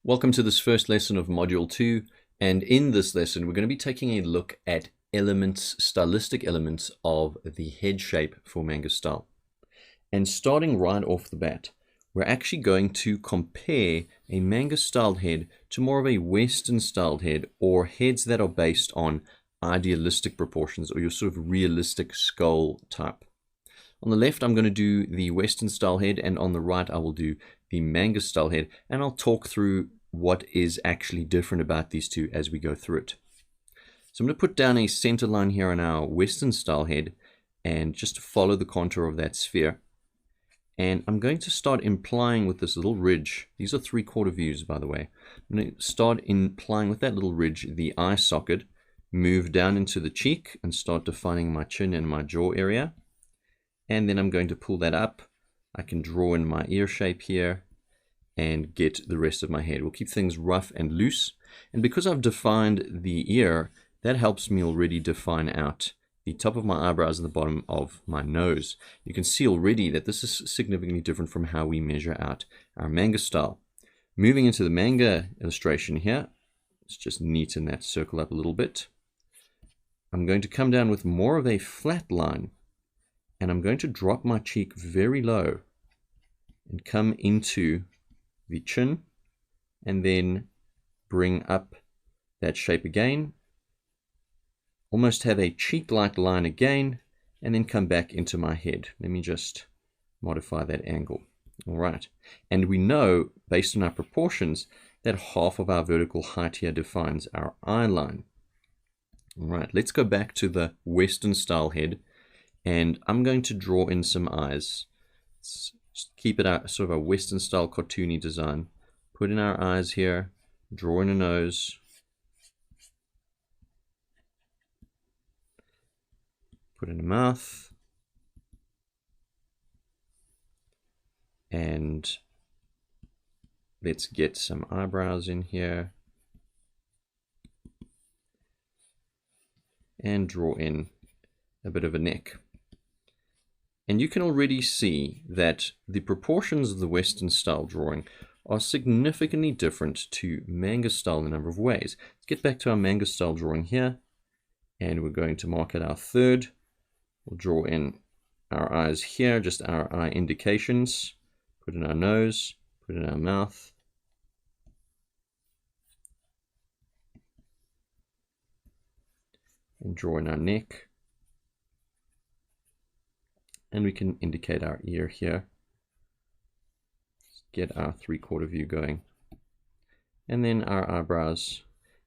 Welcome to this first lesson of Module 2, and in this lesson we're going to be taking a look at stylistic elements of the head shape for Manga Style. And starting right off the bat, we're actually going to compare a Manga styled head to more of a Western styled head, or heads that are based on idealistic proportions, or your sort of realistic skull type. On the left, I'm going to do the Western style head, and on the right, I will do the Manga style head, and I'll talk through what is actually different about these two as we go through it. So I'm going to put down a center line here on our Western style head, and just to follow the contour of that sphere. And I'm going to start implying with this little ridge. These are 3/4 views, by the way. I'm going to start implying with that little ridge the eye socket, move down into the cheek, and start defining my chin and my jaw area. And then I'm going to pull that up. I can draw in my ear shape here and get the rest of my head. We'll keep things rough and loose. And because I've defined the ear, that helps me already define out the top of my eyebrows and the bottom of my nose. You can see already that this is significantly different from how we measure out our Manga style. Moving into the Manga illustration here, let's just neaten that circle up a little bit. I'm going to come down with more of a flat line, and I'm going to drop my cheek very low and come into the chin, and then bring up that shape again. Almost have a cheek-like line again, and then come back into my head. Let me just modify that angle. All right. And we know, based on our proportions, that half of our vertical height here defines our eye line. All right. Let's go back to the Western style head. And I'm going to draw in some eyes. Let's just keep it a sort of a Western style cartoony design. Put in our eyes here, draw in a nose, put in a mouth, and let's get some eyebrows in here, and draw in a bit of a neck. And you can already see that the proportions of the Western style drawing are significantly different to Manga style in a number of ways. Let's get back to our Manga style drawing here, and we're going to mark it our third. We'll draw in our eyes here, just our eye indications, put in our nose, put in our mouth, and draw in our neck. And we can indicate our ear here. Let's get our 3/4 view going. And then our eyebrows.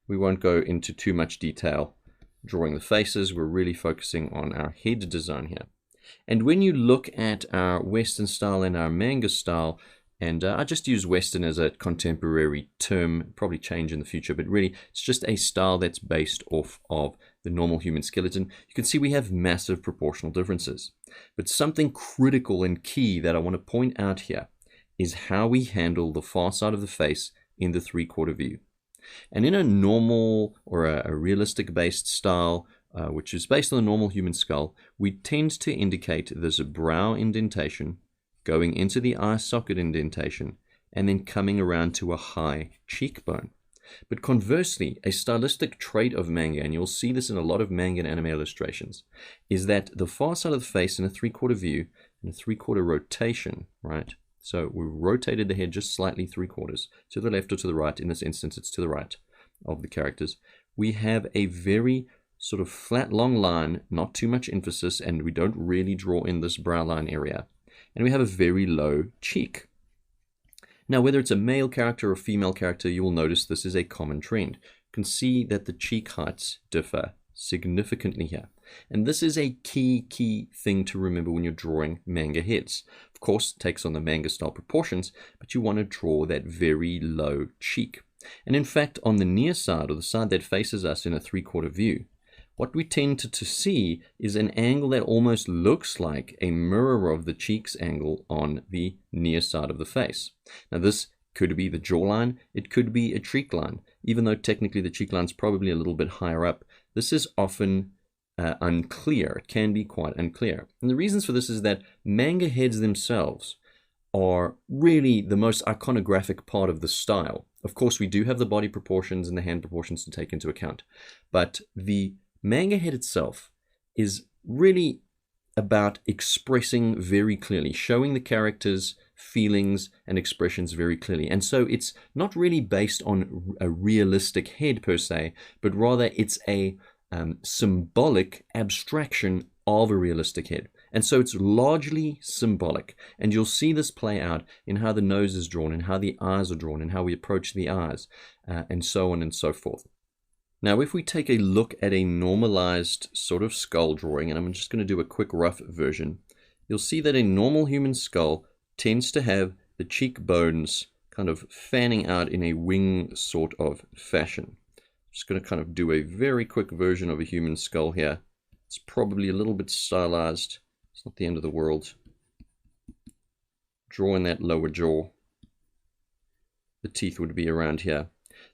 We won't go into too much detail drawing the faces. We're really focusing on our head design here. And when you look at our Western style and our Manga style, and I just use Western as a contemporary term, probably change in the future, but really it's just a style that's based off of the normal human skeleton. You can see we have massive proportional differences. But something critical and key that I want to point out here is how we handle the far side of the face in the 3/4 view. And in a normal or a realistic based style, which is based on the normal human skull, we tend to indicate there's a brow indentation going into the eye socket indentation and then coming around to a high cheekbone. But conversely, a stylistic trait of Manga, and you'll see this in a lot of Manga and anime illustrations, is that the far side of the face in a 3/4 view and a 3/4 rotation, right? So we rotated the head just slightly 3/4 to the left or to the right. In this instance, it's to the right of the characters. We have a very sort of flat, long line, not too much emphasis, and we don't really draw in this brow line area. And we have a very low cheek. Now, whether it's a male character or female character, you will notice this is a common trend. You can see that the cheek heights differ significantly here. And this is a key thing to remember when you're drawing Manga heads. Of course, it takes on the Manga style proportions, but you want to draw that very low cheek. And in fact, on the near side, or the side that faces us in a 3/4 view, what we tend to see is an angle that almost looks like a mirror of the cheek's angle on the near side of the face. Now this could be the jawline, it could be a cheek line, even though technically the cheek line's probably a little bit higher up. This is often unclear. It can be quite unclear. And the reasons for this is that Manga heads themselves are really the most iconographic part of the style Of course, we do have the body proportions and the hand proportions to take into account, but the manga head itself is really about expressing very clearly, showing the characters' feelings and expressions very clearly. And so it's not really based on a realistic head per se, but rather it's a symbolic abstraction of a realistic head. And so it's largely symbolic. And you'll see this play out in how the nose is drawn and how the eyes are drawn and how we approach the eyes and so on and so forth. Now, if we take a look at a normalized sort of skull drawing, and I'm just going to do a quick rough version, you'll see that a normal human skull tends to have the cheekbones kind of fanning out in a wing sort of fashion. Just going to kind of do a very quick version of a human skull here. It's probably a little bit stylized. It's not the end of the world. Drawing that lower jaw. The teeth would be around here.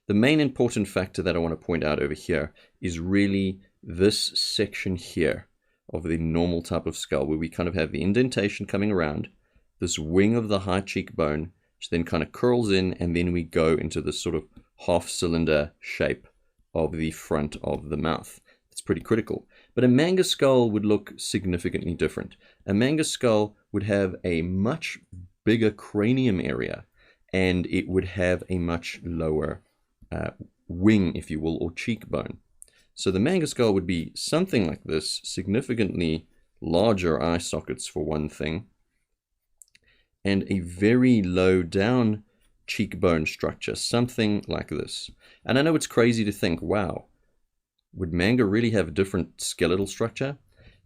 The main important factor that I want to point out over here is really this section here of the normal type of skull, where we kind of have the indentation coming around, this wing of the high cheekbone, which then kind of curls in, and then we go into this sort of half-cylinder shape of the front of the mouth. It's pretty critical. But a manga skull would look significantly different. A manga skull would have a much bigger cranium area, and it would have a much lower wing, if you will, or cheekbone. So the manga skull would be something like this, significantly larger eye sockets for one thing, and a very low down cheekbone structure, something like this. And I know it's crazy to think, wow, would manga really have a different skeletal structure?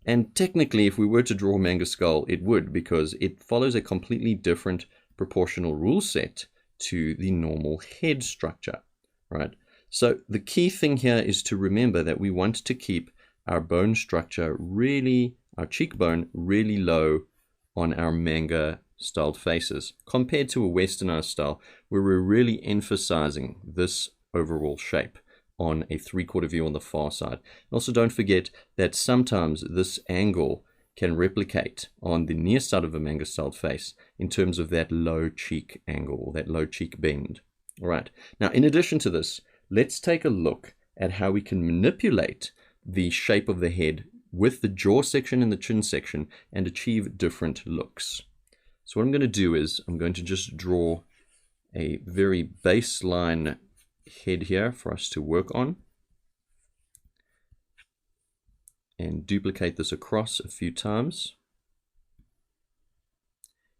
And technically, if we were to draw a manga skull, it would, because it follows a completely different proportional rule set to the normal head structure, right? So the key thing here is to remember that we want to keep our bone structure really, our cheekbone really low on our manga styled faces, compared to a westernized style where we're really emphasizing this overall shape on a 3/4 view on the far side. And also don't forget that sometimes this angle can replicate on the near side of a manga styled face in terms of that low cheek angle, that low cheek bend. All right. Now, in addition to this, let's take a look at how we can manipulate the shape of the head with the jaw section and the chin section and achieve different looks. So what I'm going to do is I'm going to just draw a very baseline head here for us to work on, and duplicate this across a few times.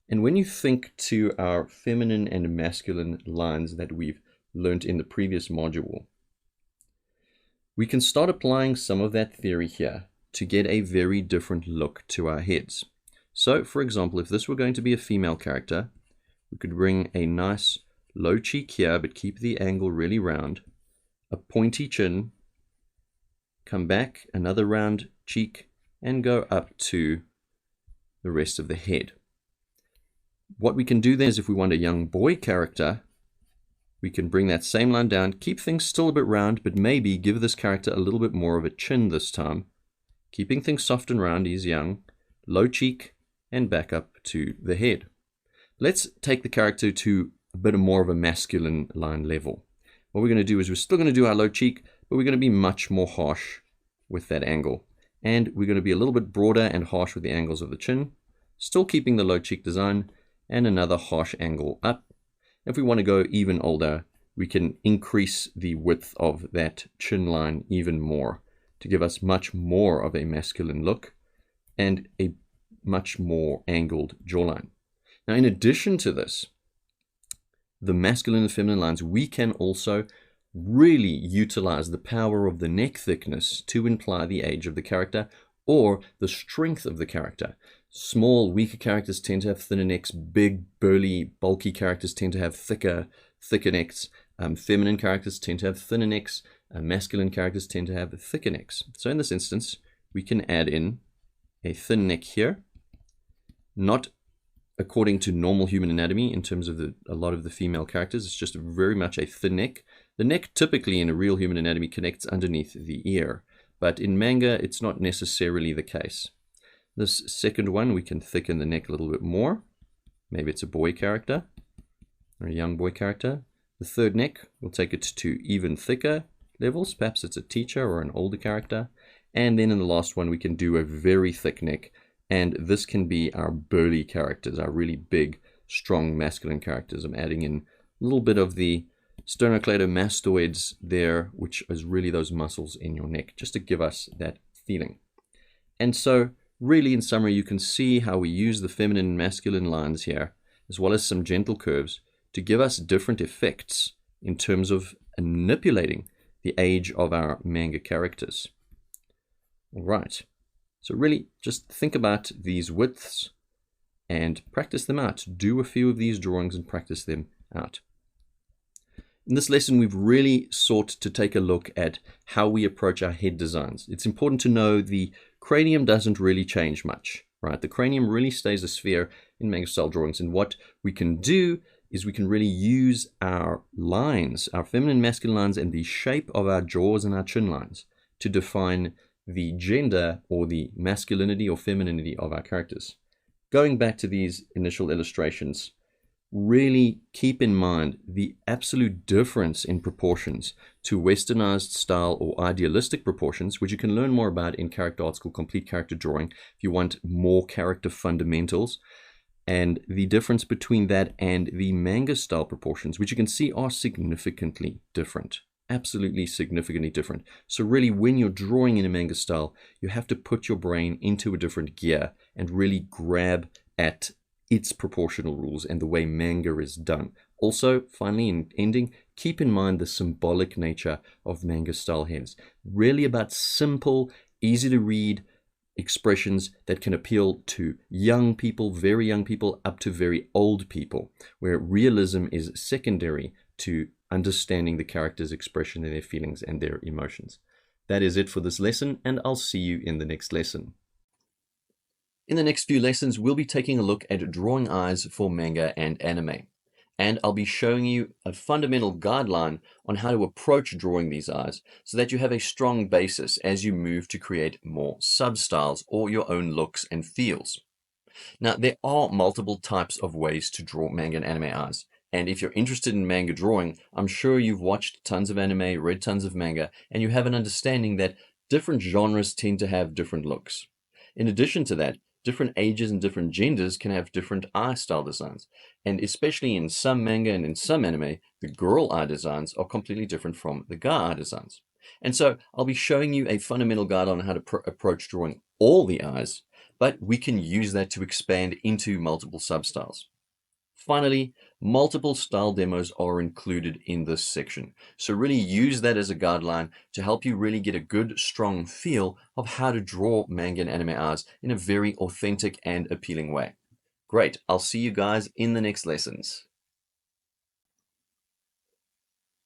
And when you think to our feminine and masculine lines that we've learned in the previous module, we can start applying some of that theory here to get a very different look to our heads. So, for example, if this were going to be a female character, we could bring a nice low cheek here, but keep the angle really round, a pointy chin, come back, another round cheek, and go up to the rest of the head. What we can do then is, if we want a young boy character, we can bring that same line down, keep things still a bit round, but maybe give this character a little bit more of a chin this time, keeping things soft and round. He's young, low cheek, and back up to the head. Let's take the character to a bit more of a masculine line level. What we're going to do is we're still going to do our low cheek, but we're going to be much more harsh with that angle. And we're going to be a little bit broader and harsh with the angles of the chin, still keeping the low cheek design, and another harsh angle up. If we want to go even older, we can increase the width of that chin line even more to give us much more of a masculine look and a much more angled jawline. Now, in addition to this, the masculine and feminine lines, we can also really utilize the power of the neck thickness to imply the age of the character or the strength of the character. Small, weaker characters tend to have thinner necks. Big, burly, bulky characters tend to have thicker necks. Feminine characters tend to have thinner necks. Masculine characters tend to have thicker necks. So in this instance, we can add in a thin neck here, not according to normal human anatomy in terms of a lot of the female characters. It's just very much a thin neck. The neck typically in a real human anatomy connects underneath the ear, but in manga it's not necessarily the case. This second one, we can thicken the neck a little bit more. Maybe it's a boy character or a young boy character. The third neck, we'll take it to even thicker levels. Perhaps it's a teacher or an older character. And then in the last one, we can do a very thick neck. And this can be our burly characters, our really big, strong masculine characters. I'm adding in a little bit of the sternocleidomastoids there, which is really those muscles in your neck, just to give us that feeling. And so really in summary, you can see how we use the feminine and masculine lines here, as well as some gentle curves, to give us different effects in terms of manipulating the age of our manga characters. All right, so really just think about these widths and practice them out. Do a few of these drawings and practice them out. In this lesson, we've really sought to take a look at how we approach our head designs. It's important to know the cranium doesn't really change much, right? The cranium really stays a sphere in manga style drawings, and what we can do is we can really use our lines, our feminine masculine lines, and the shape of our jaws and our chin lines to define the gender or the masculinity or femininity of our characters. Going back to these initial illustrations, really keep in mind the absolute difference in proportions to westernized style or idealistic proportions, which you can learn more about in Character Arts called Complete Character Drawing if you want more character fundamentals, and the difference between that and the manga style proportions, which you can see are significantly different. Absolutely significantly different. So really, when you're drawing in a manga style, you have to put your brain into a different gear and really grab at its proportional rules and the way manga is done. Also, finally, in ending, keep in mind the symbolic nature of manga style heads. Really about simple, easy to read expressions that can appeal to young people, very young people, up to very old people, where realism is secondary to understanding the character's expression and their feelings and their emotions. That is it for this lesson, and I'll see you in the next lesson. In the next few lessons, we'll be taking a look at drawing eyes for manga and anime. And I'll be showing you a fundamental guideline on how to approach drawing these eyes so that you have a strong basis as you move to create more sub-styles or your own looks and feels. Now, there are multiple types of ways to draw manga and anime eyes. And if you're interested in manga drawing, I'm sure you've watched tons of anime, read tons of manga, and you have an understanding that different genres tend to have different looks. In addition to that, different ages and different genders can have different eye style designs. And especially in some manga and in some anime, the girl eye designs are completely different from the guy eye designs. And so I'll be showing you a fundamental guide on how to approach drawing all the eyes, but we can use that to expand into multiple substyles. Finally, multiple style demos are included in this section. So really use that as a guideline to help you really get a good, strong feel of how to draw manga and anime eyes in a very authentic and appealing way. Great, I'll see you guys in the next lessons.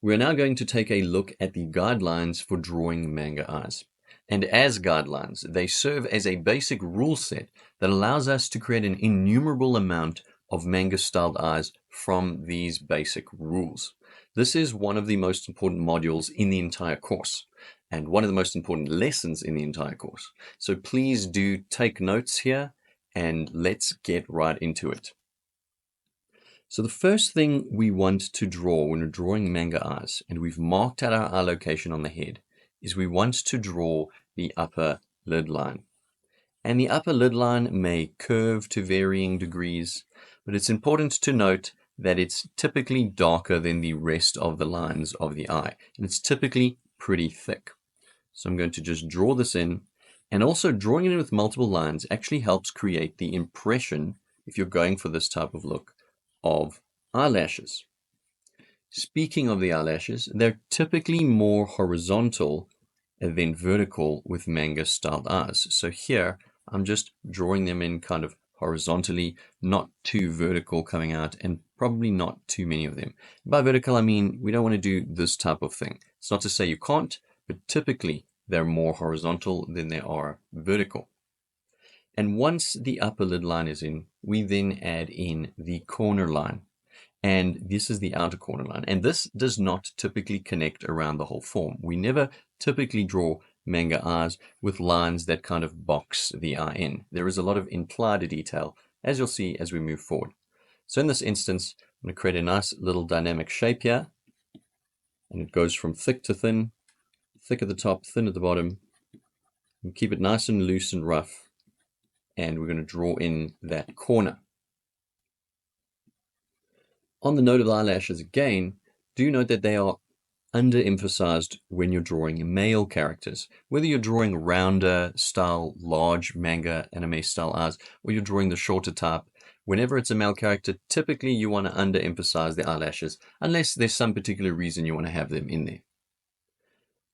We're now going to take a look at the guidelines for drawing manga eyes. And as guidelines, they serve as a basic rule set that allows us to create an innumerable amount of manga-styled eyes from these basic rules. This is one of the most important modules in the entire course, and one of the most important lessons in the entire course. So please do take notes here, and let's get right into it. So the first thing we want to draw when we're drawing manga eyes, and we've marked out our eye location on the head, is we want to draw the upper lid line. And the upper lid line may curve to varying degrees, but it's important to note that it's typically darker than the rest of the lines of the eye, and it's typically pretty thick. So I'm going to just draw this in, and also drawing it in with multiple lines actually helps create the impression, if you're going for this type of look, of eyelashes. Speaking of the eyelashes, they're typically more horizontal than vertical with manga styled eyes. So here I'm just drawing them in kind of horizontally, not too vertical coming out, and probably not too many of them. By vertical, I mean we don't want to do this type of thing. It's not to say you can't, but typically they're more horizontal than they are vertical. And once the upper lid line is in, we then add in the corner line. And this is the outer corner line. And this does not typically connect around the whole form. We never typically draw manga eyes with lines that kind of box the eye in. There is a lot of implied detail, as you'll see as we move forward. So in this instance, I'm going to create a nice little dynamic shape here And it goes from thick to thin, thick at the top, thin at the bottom. And keep it nice and loose and rough. And we're going to draw in that corner. On the note of the eyelashes again, do note that they are underemphasized when you're drawing male characters. Whether you're drawing rounder style, large manga anime style eyes, or you're drawing the shorter type, whenever it's a male character, typically you want to underemphasize the eyelashes, unless there's some particular reason you want to have them in there.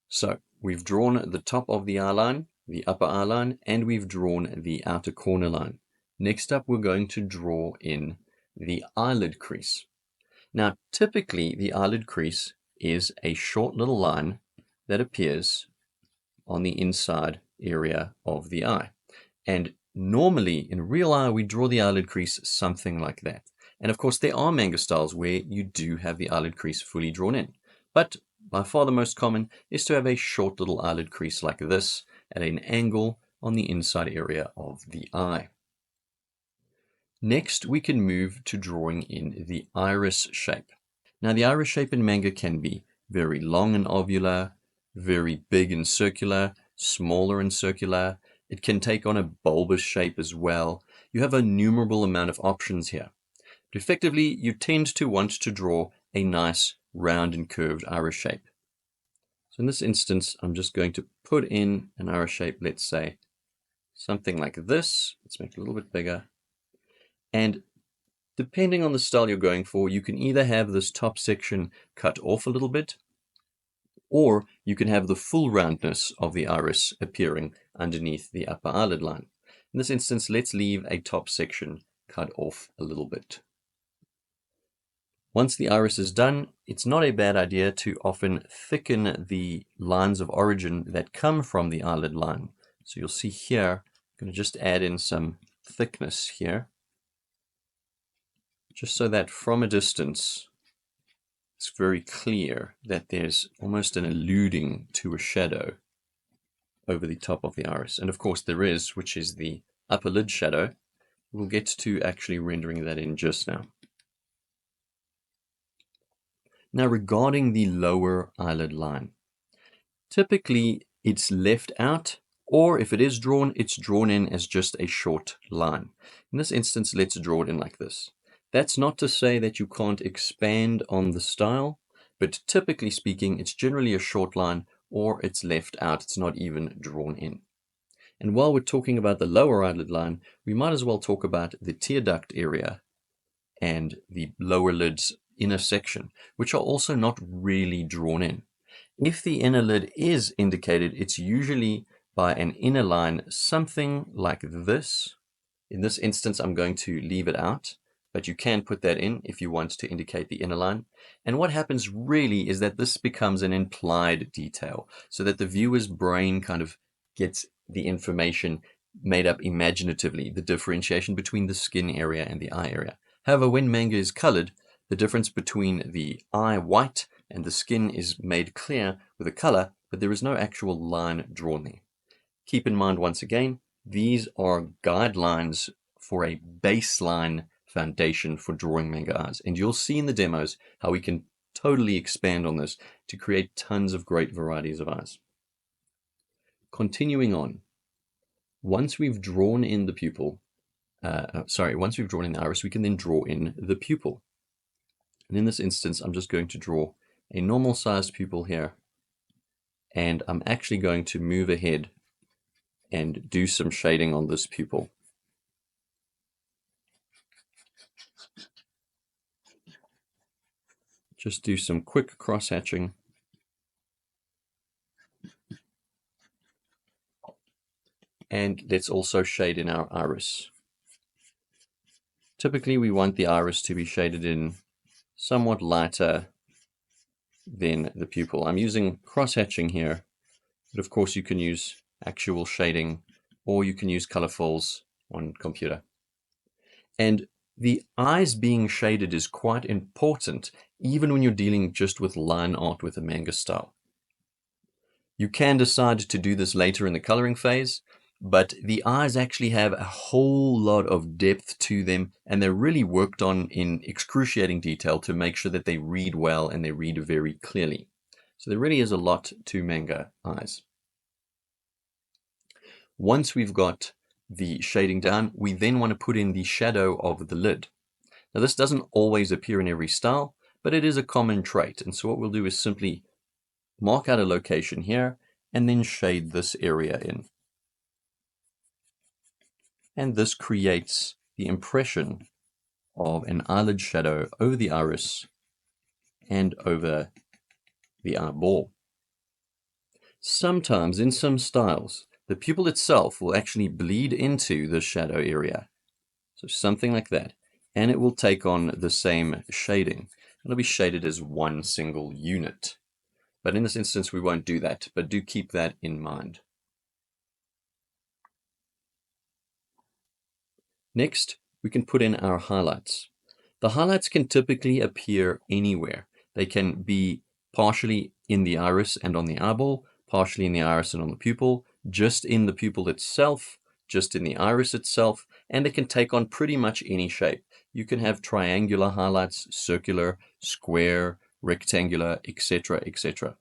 So we've drawn the top of the eye line, the upper eye line, and we've drawn the outer corner line. Next up, we're going to draw in the eyelid crease. Now, typically, the eyelid crease is a short little line that appears on the inside area of the eye. And normally, in real eye, we draw the eyelid crease something like that. And of course, there are manga styles where you do have the eyelid crease fully drawn in. But by far the most common is to have a short little eyelid crease like this at an angle on the inside area of the eye. Next, we can move to drawing in the iris shape. Now, the iris shape in manga can be very long and ovular, very big and circular, smaller and circular. It can take on a bulbous shape as well. You have a innumerable amount of options here. But effectively, you tend to want to draw a nice round and curved iris shape. So in this instance, I'm just going to put in an iris shape, let's say something like this. Let's make it a little bit bigger. And depending on the style you're going for, you can either have this top section cut off a little bit, or you can have the full roundness of the iris appearing underneath the upper eyelid line. In this instance, let's leave a top section cut off a little bit. Once the iris is done, it's not a bad idea to often thicken the lines of origin that come from the eyelid line. So you'll see here, I'm going to just add in some thickness here, just so that from a distance, it's very clear that there's almost an alluding to a shadow over the top of the iris. And of course there is, which is the upper lid shadow. We'll get to actually rendering that in just now. Now regarding the lower eyelid line, typically it's left out, or if it is drawn, it's drawn in as just a short line. In this instance, let's draw it in like this. That's not to say that you can't expand on the style, but typically speaking, it's generally a short line or it's left out. It's not even drawn in. And while we're talking about the lower eyelid line, we might as well talk about the tear duct area and the lower lid's inner section, which are also not really drawn in. If the inner lid is indicated, it's usually by an inner line, something like this. In this instance, I'm going to leave it out, but you can put that in if you want to indicate the inner line. And what happens really is that this becomes an implied detail, so that the viewer's brain kind of gets the information made up imaginatively, the differentiation between the skin area and the eye area. However, when manga is colored, the difference between the eye white and the skin is made clear with a color, but there is no actual line drawn there. Keep in mind once again, these are guidelines for a baseline foundation for drawing manga eyes. And you'll see in the demos how we can totally expand on this to create tons of great varieties of eyes. Continuing on, once we've drawn in the pupil, once we've drawn in the iris, we can then draw in the pupil. And in this instance, I'm just going to draw a normal sized pupil here. And I'm actually going to move ahead and do some shading on this pupil. Just do some quick cross hatching. And let's also shade in our iris. Typically, we want the iris to be shaded in somewhat lighter than the pupil. I'm using cross hatching here, but of course you can use actual shading or you can use color fills on computer. And the eyes being shaded is quite important, even when you're dealing just with line art with a manga style. You can decide to do this later in the coloring phase, but the eyes actually have a whole lot of depth to them, and they're really worked on in excruciating detail to make sure that they read well and they read very clearly. So there really is a lot to manga eyes. Once we've got the shading down, we then want to put in the shadow of the lid. Now this doesn't always appear in every style, but it is a common trait. And so what we'll do is simply mark out a location here and then shade this area in. And this creates the impression of an eyelid shadow over the iris and over the eyeball. Sometimes in some styles, the pupil itself will actually bleed into the shadow area. So something like that. And it will take on the same shading. It'll be shaded as one single unit. But in this instance, we won't do that, but do keep that in mind. Next, we can put in our highlights. The highlights can typically appear anywhere. They can be partially in the iris and on the eyeball, partially in the iris and on the pupil, just in the pupil itself, just in the iris itself, and it can take on pretty much any shape. You can have triangular highlights, circular, square, rectangular, etc., etc.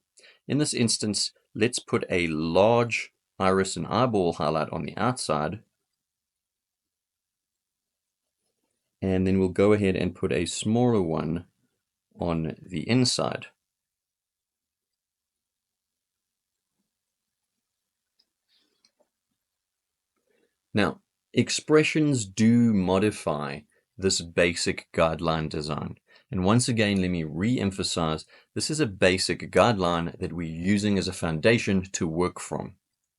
In this instance, let's put a large iris and eyeball highlight on the outside, and then we'll go ahead and put a smaller one on the inside. Now, expressions do modify this basic guideline design. And once again, let me re-emphasize, this is a basic guideline that we're using as a foundation to work from.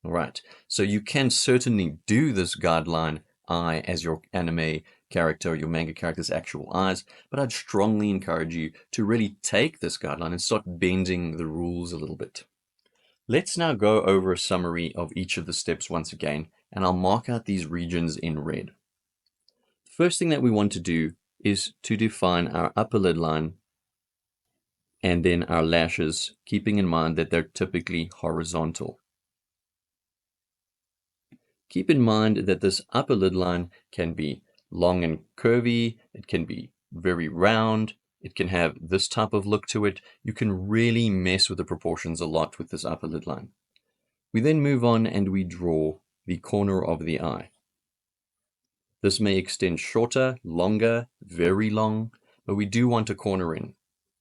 All right, so you can certainly do this guideline eye as your anime character, your manga character's actual eyes, but I'd strongly encourage you to really take this guideline and start bending the rules a little bit. Let's now go over a summary of each of the steps once again, and I'll mark out these regions in red. The first thing that we want to do is to define our upper lid line and then our lashes, keeping in mind that they're typically horizontal. Keep in mind that this upper lid line can be long and curvy, it can be very round, it can have this type of look to it. You can really mess with the proportions a lot with this upper lid line. We then move on and we draw the corner of the eye. This may extend shorter, longer, very long, but we do want a corner in.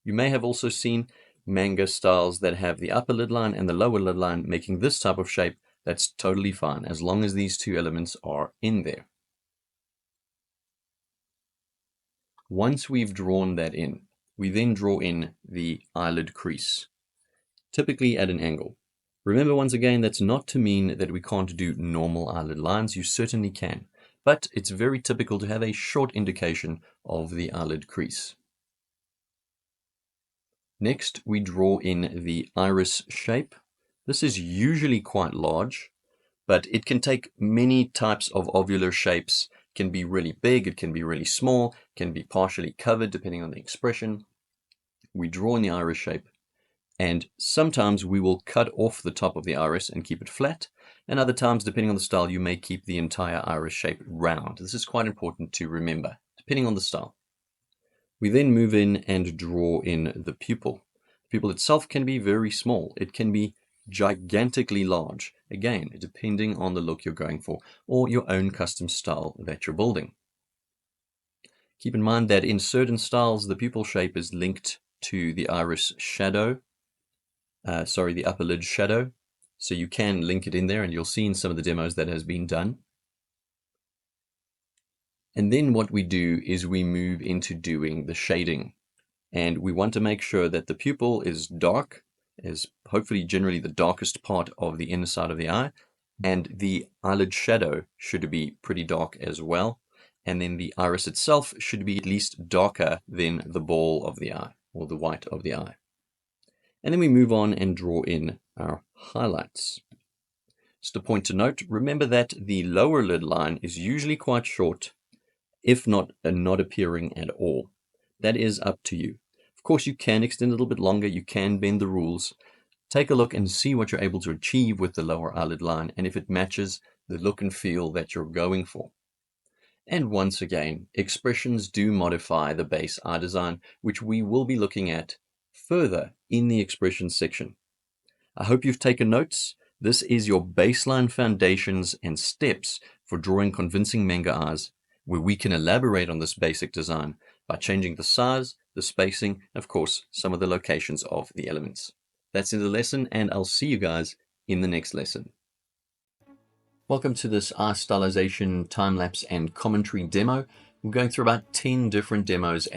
You may have also seen manga styles that have the upper lid line and the lower lid line making this type of shape. That's totally fine as long as these two elements are in there. Once we've drawn that in, we then draw in the eyelid crease, typically at an angle. Remember, once again, that's not to mean that we can't do normal eyelid lines. You certainly can, but it's very typical to have a short indication of the eyelid crease. Next, we draw in the iris shape. This is usually quite large, but it can take many types of ovular shapes. It can be really big, it can be really small, it can be partially covered depending on the expression. We draw in the iris shape, and sometimes we will cut off the top of the iris and keep it flat, and other times, depending on the style, you may keep the entire iris shape round. This is quite important to remember, depending on the style. We then move in and draw in the pupil. The pupil itself can be very small. It can be gigantically large, again, depending on the look you're going for, or your own custom style that you're building. Keep in mind that in certain styles, the pupil shape is linked to the iris shadow, the upper lid shadow. So you can link it in there, and you'll see in some of the demos that has been done. And then what we do is we move into doing the shading. And we want to make sure that the pupil is dark, is hopefully generally the darkest part of the inner side of the eye, and the eyelid shadow should be pretty dark as well. And then the iris itself should be at least darker than the ball of the eye, or the white of the eye. And then we move on and draw in our highlights. Just a point to note, remember that the lower lid line is usually quite short, if not appearing at all. That is up to you. Of course, you can extend a little bit longer, you can bend the rules. Take a look and see what you're able to achieve with the lower eyelid line, and if it matches the look and feel that you're going for. And once again, expressions do modify the base eye design, which we will be looking at further in the expressions section. I hope you've taken notes. This is your baseline foundations and steps for drawing convincing manga eyes, where we can elaborate on this basic design by changing the size, the spacing, and of course, some of the locations of the elements. That's in the lesson, and I'll see you guys in the next lesson. Welcome to this eye stylization, time-lapse, and commentary demo. We're going through about 10 different demos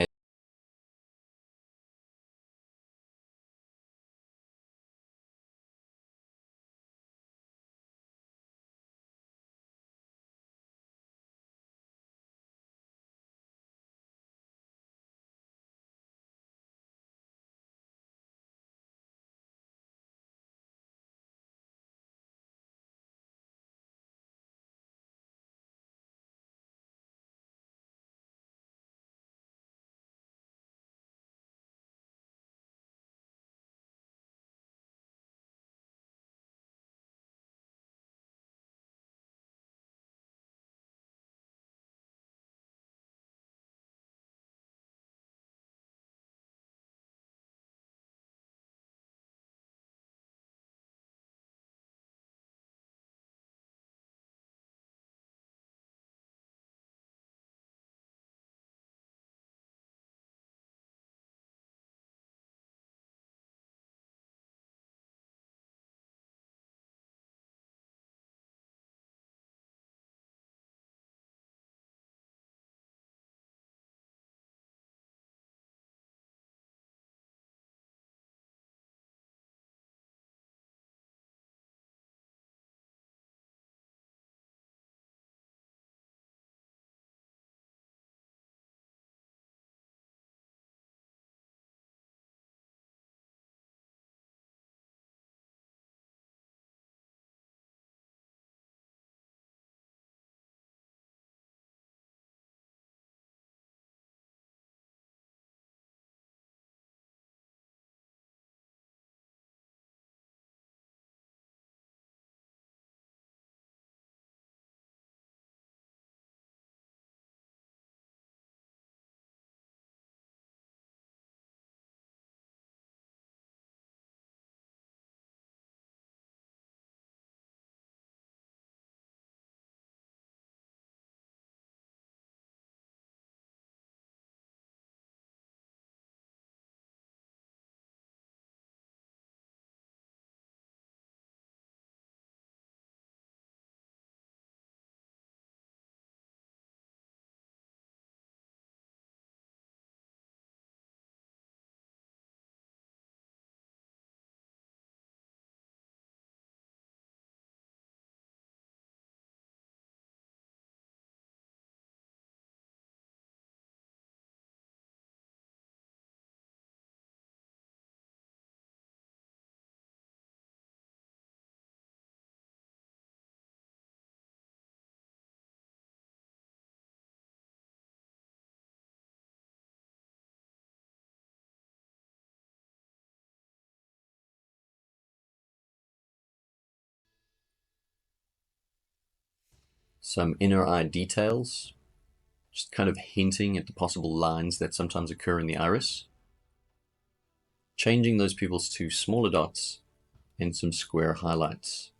some inner eye details, just kind of hinting at the possible lines that sometimes occur in the iris, changing those pupils to smaller dots and some square highlights.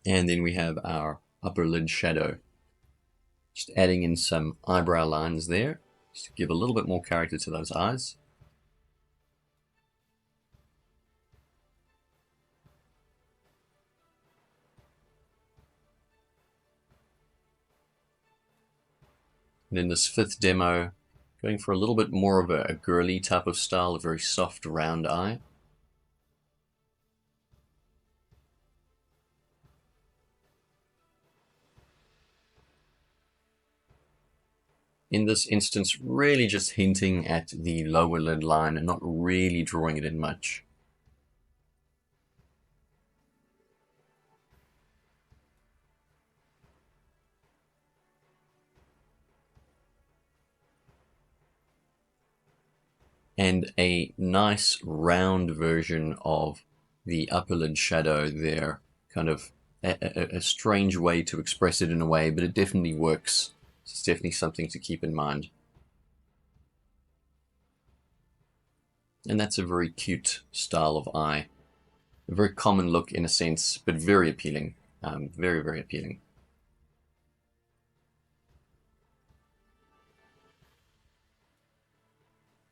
And then we have our upper lid shadow, just adding in some eyebrow lines there, just to give a little bit more character to those eyes. And in this fifth demo, going for a little bit more of a girly type of style, a very soft round eye. In this instance, really just hinting at the lower lid line and not really drawing it in much. And a nice round version of the upper lid shadow there, kind of a strange way to express it in a way, but it definitely works So it's definitely something to keep in mind. And that's a very cute style of eye. A very common look in a sense, but very appealing. Very, very appealing.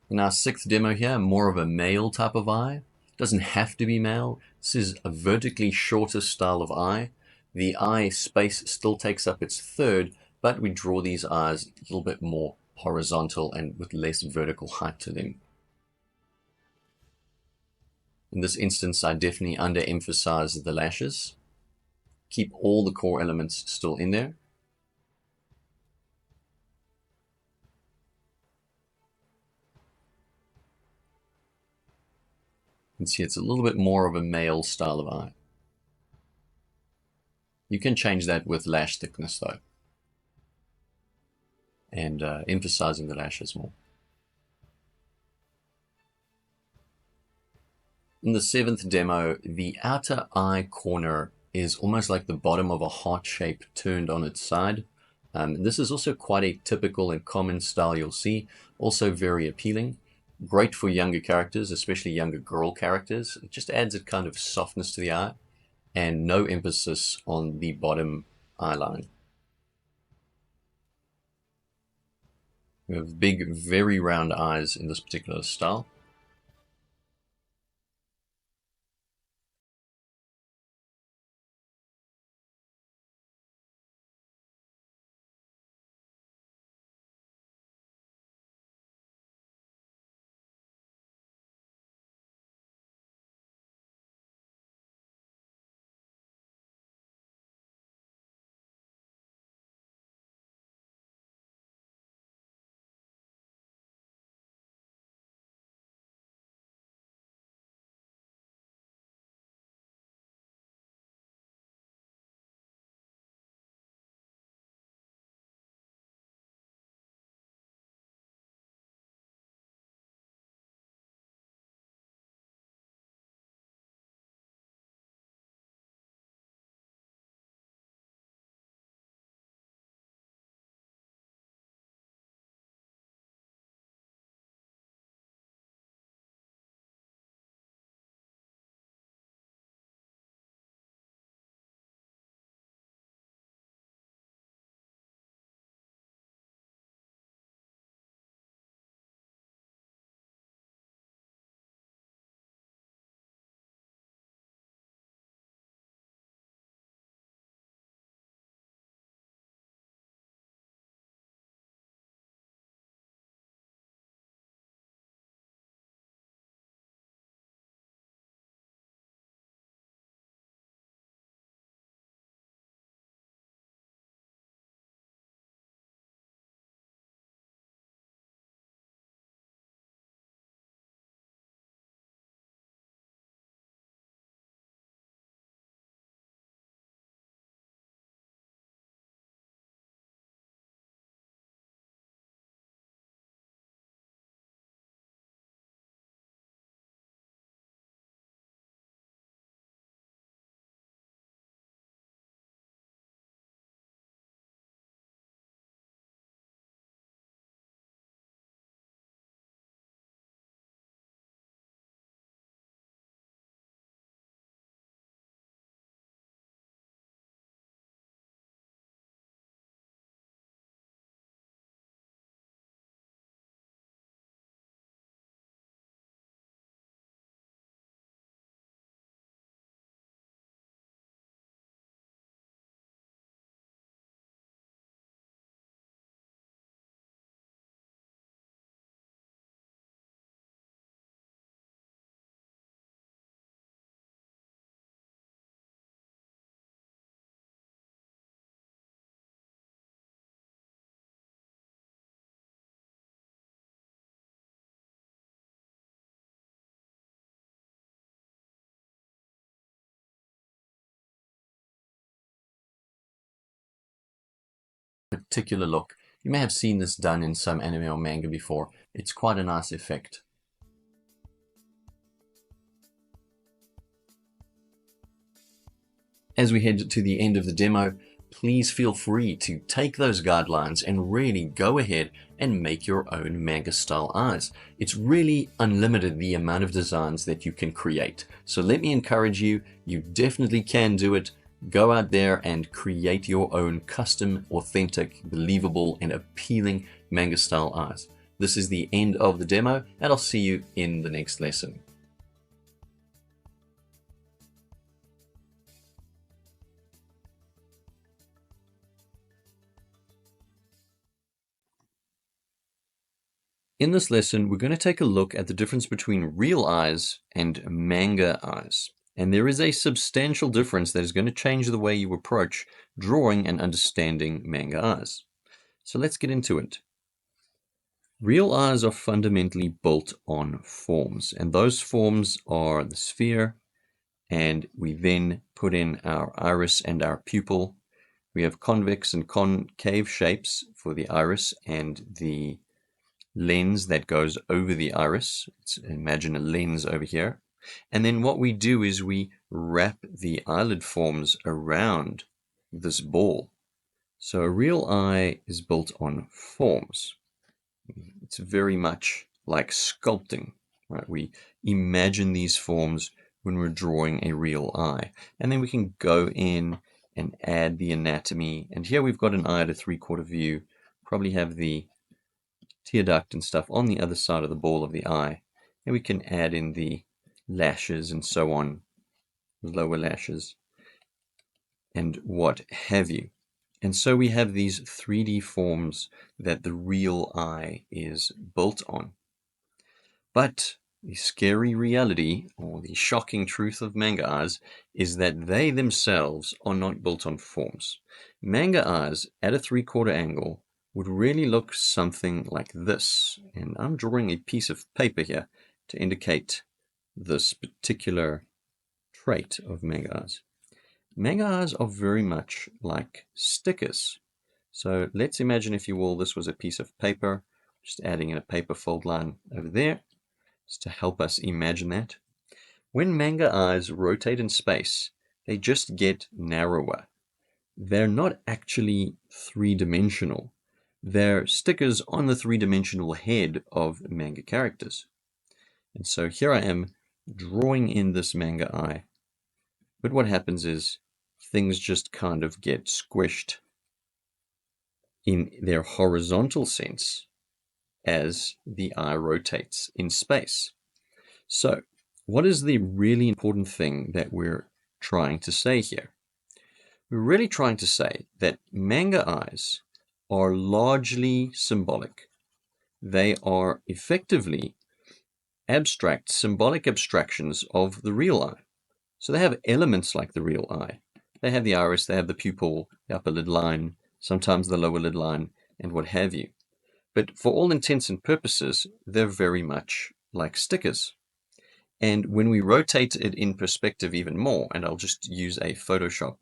In our sixth demo here, more of a male type of eye. Doesn't have to be male. This is a vertically shorter style of eye. The eye space still takes up its third, but we draw these eyes a little bit more horizontal and with less vertical height to them. In this instance, I definitely underemphasize the lashes. Keep all the core elements still in there. You can see it's a little bit more of a male style of eye. You can change that with lash thickness though, and emphasizing the lashes more. In the seventh demo, the outer eye corner is almost like the bottom of a heart shape turned on its side. This is also quite a typical and common style you'll see, also very appealing. Great for younger characters, especially younger girl characters. It just adds a kind of softness to the eye and no emphasis on the bottom eye line. We have big, very round eyes in this particular style. Particular look. You may have seen this done in some anime or manga before. It's quite a nice effect. As we head to the end of the demo, please feel free to take those guidelines and really go ahead and make your own manga style eyes. It's really unlimited the amount of designs that you can create. So let me encourage you, you definitely can do it. Go out there and create your own custom, authentic, believable, and appealing manga style eyes. This is the end of the demo, and I'll see you in the next lesson. In this lesson, we're going to take a look at the difference between real eyes and manga eyes. And there is a substantial difference that is going to change the way you approach drawing and understanding manga eyes. So let's get into it. Real eyes are fundamentally built on forms, and those forms are the sphere, and we then put in our iris and our pupil. We have convex and concave shapes for the iris and the lens that goes over the iris. Let's imagine a lens over here. And then what we do is we wrap the eyelid forms around this ball. So a real eye is built on forms. It's very much like sculpting, right? We imagine these forms when we're drawing a real eye. And then we can go in and add the anatomy. And here we've got an eye at a 3/4 view. Probably have the tear duct and stuff on the other side of the ball of the eye. And we can add in the lashes and so on, lower lashes, and what have you. And so we have these 3D forms that the real eye is built on. But the scary reality, or the shocking truth of manga eyes, is that they themselves are not built on forms. Manga eyes at a 3/4 angle would really look something like this. And I'm drawing a piece of paper here to indicate this particular trait of manga eyes. Manga eyes are very much like stickers. So let's imagine, if you will, this was a piece of paper, just adding in a paper fold line over there, just to help us imagine that. When manga eyes rotate in space, they just get narrower. They're not actually three-dimensional. They're stickers on the three-dimensional head of manga characters. And so here I am drawing in this manga eye. But what happens is things just kind of get squished in their horizontal sense as the eye rotates in space. So, what is the really important thing that we're trying to say here? We're really trying to say that manga eyes are largely symbolic. They are effectively abstract, symbolic abstractions of the real eye. So they have elements like the real eye. They have the iris, they have the pupil, the upper lid line, sometimes the lower lid line, and what have you. But for all intents and purposes, they're very much like stickers. And when we rotate it in perspective even more, and I'll just use a Photoshop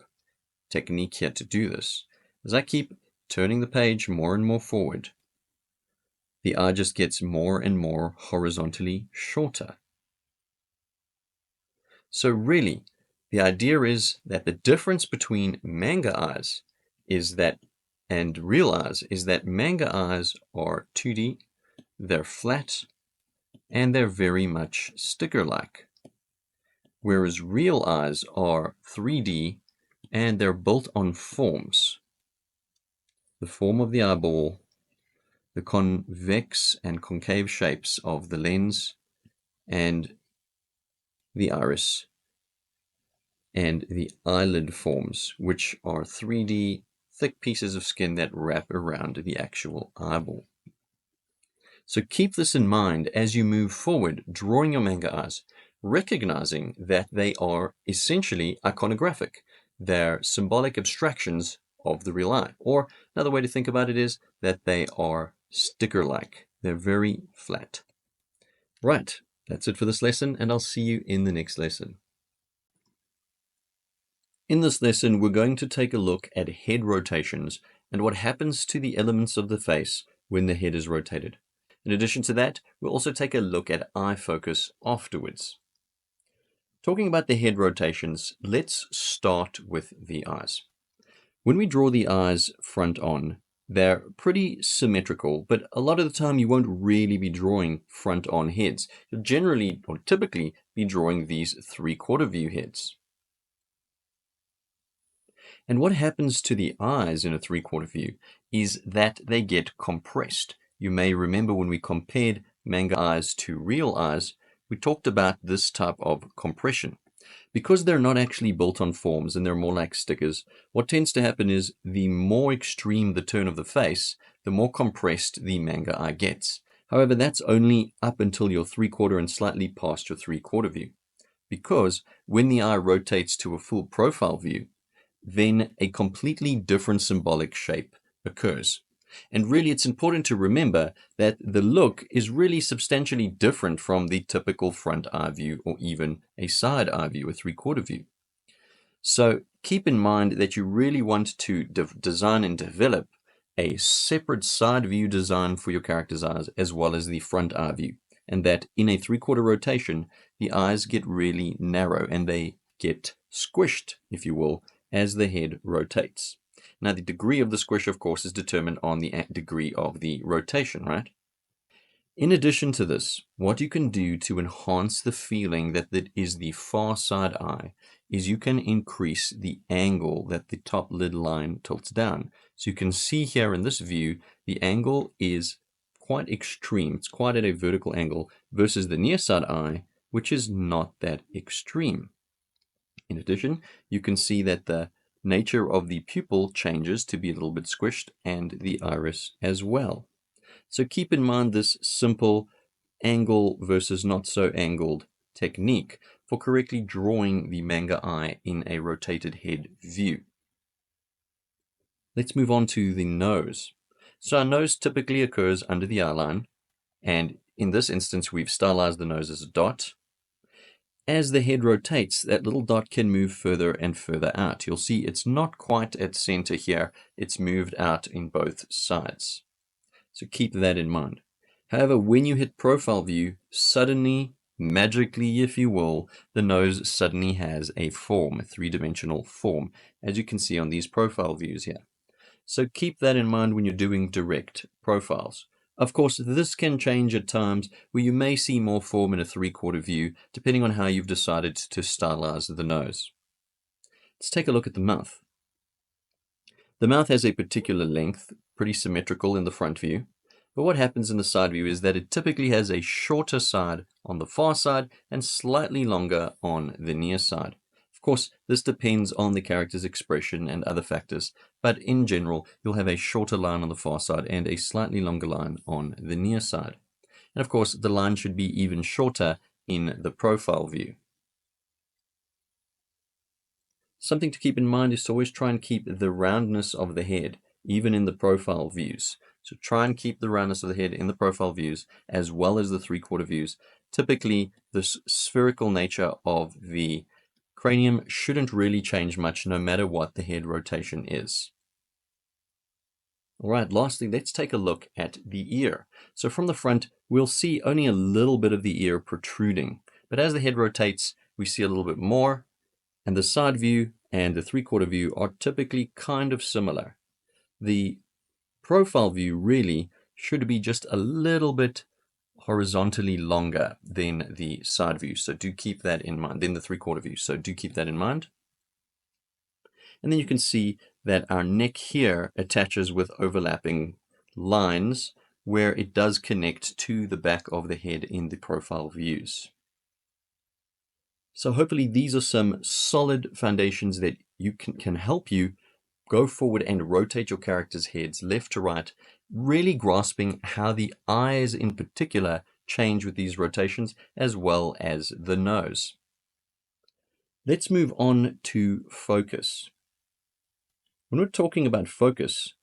technique here to do this, as I keep turning the page more and more forward, the eye just gets more and more horizontally shorter. So really, the idea is that the difference between manga eyes is that, and real eyes, is that manga eyes are 2D, they're flat, and they're very much sticker-like. Whereas real eyes are 3D, and they're built on forms. The form of the eyeball, the convex and concave shapes of the lens, and the iris, and the eyelid forms, which are 3D thick pieces of skin that wrap around the actual eyeball. So keep this in mind as you move forward drawing your manga eyes, recognizing that they are essentially iconographic. They're symbolic abstractions of the real eye. Or another way to think about it is that they are sticker-like. They're very flat. Right, that's it for this lesson, and I'll see you in the next lesson. In this lesson, we're going to take a look at head rotations and what happens to the elements of the face when the head is rotated. In addition to that, we'll also take a look at eye focus afterwards. Talking about the head rotations, let's start with the eyes. When we draw the eyes front on, they're pretty symmetrical, but a lot of the time you won't really be drawing front on heads. You'll generally or typically be drawing these 3/4 view heads. And what happens to the eyes in a 3/4 view is that they get compressed. You may remember when we compared manga eyes to real eyes, we talked about this type of compression. Because they're not actually built on forms and they're more like stickers, what tends to happen is the more extreme the turn of the face, the more compressed the manga eye gets. However, that's only up until your 3/4 and slightly past your 3/4 view. Because when the eye rotates to a full profile view, then a completely different symbolic shape occurs. And really, it's important to remember that the look is really substantially different from the typical front eye view or even a side eye view, a 3/4 view. So keep in mind that you really want to design and develop a separate side view design for your character's eyes as well as the front eye view. And that in a 3/4 rotation, the eyes get really narrow and they get squished, if you will, as the head rotates. Now, the degree of the squish, of course, is determined on the degree of the rotation, right? In addition to this, what you can do to enhance the feeling that it is the far side eye is you can increase the angle that the top lid line tilts down. So you can see here in this view, the angle is quite extreme. It's quite at a vertical angle versus the near side eye, which is not that extreme. In addition, you can see that the nature of the pupil changes to be a little bit squished and the iris as well. So keep in mind this simple angle versus not so angled technique for correctly drawing the manga eye in a rotated head view. Let's move on to the nose. So our nose typically occurs under the eye line, and in this instance we've stylized the nose as a dot. As the head rotates, that little dot can move further and further out. You'll see it's not quite at center here. It's moved out in both sides. So keep that in mind. However, when you hit profile view, suddenly, magically, if you will, the nose suddenly has a form, a three-dimensional form, as you can see on these profile views here. So keep that in mind when you're doing direct profiles. Of course, this can change at times where you may see more form in a 3/4 view, depending on how you've decided to stylize the nose. Let's take a look at the mouth. The mouth has a particular length, pretty symmetrical in the front view, but what happens in the side view is that it typically has a shorter side on the far side and slightly longer on the near side. Of course, this depends on the character's expression and other factors, but in general, you'll have a shorter line on the far side and a slightly longer line on the near side. And of course, the line should be even shorter in the profile view. Something to keep in mind is to always try and keep the roundness of the head, even in the profile views. So try and keep the roundness of the head in the profile views as well as the 3/4 views. Typically, the spherical nature of the cranium shouldn't really change much no matter what the head rotation is. All right, lastly, let's take a look at the ear. So from the front, we'll see only a little bit of the ear protruding, but as the head rotates, we see a little bit more, and the side view and the 3/4 view are typically kind of similar. The profile view really should be just a little bit horizontally longer than the side view. So do keep that in mind, than the 3/4 view. So do keep that in mind. And then you can see that our neck here attaches with overlapping lines where it does connect to the back of the head in the profile views. So hopefully these are some solid foundations that you can help you go forward and rotate your characters' heads left to right, really grasping how the eyes in particular change with these rotations, as well as the nose. Let's move on to focus. When we're talking about focus,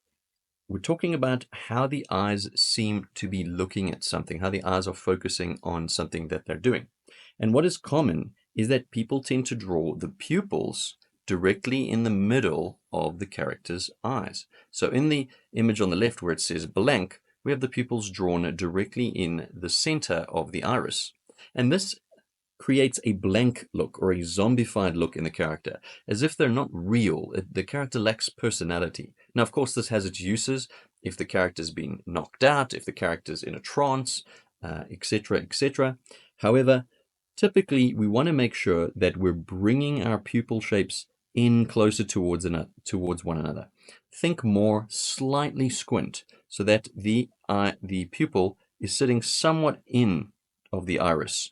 we're talking about how the eyes seem to be looking at something, how the eyes are focusing on something that they're doing. And what is common is that people tend to draw the pupils directly in the middle of the character's eyes. So in the image on the left where it says blank, we have the pupils drawn directly in the center of the iris. And this creates a blank look or a zombified look in the character, as if they're not real. The character lacks personality. Now, of course, this has its uses. If the character's been knocked out, if the character's in a trance, etc., etc. However, typically we want to make sure that we're bringing our pupil shapes in closer towards one another. Think more slightly squint so that the pupil is sitting somewhat in of the iris.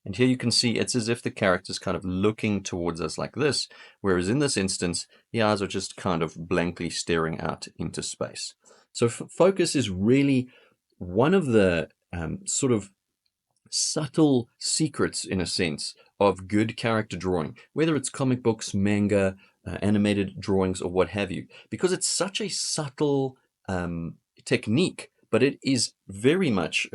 And here you can see it's as if the character's kind of looking towards us like this, whereas in this instance, the eyes are just kind of blankly staring out into space. So focus is really one of the sort of subtle secrets, in a sense, of good character drawing, whether it's comic books, manga, animated drawings, or what have you, because it's such a subtle technique, but it is very much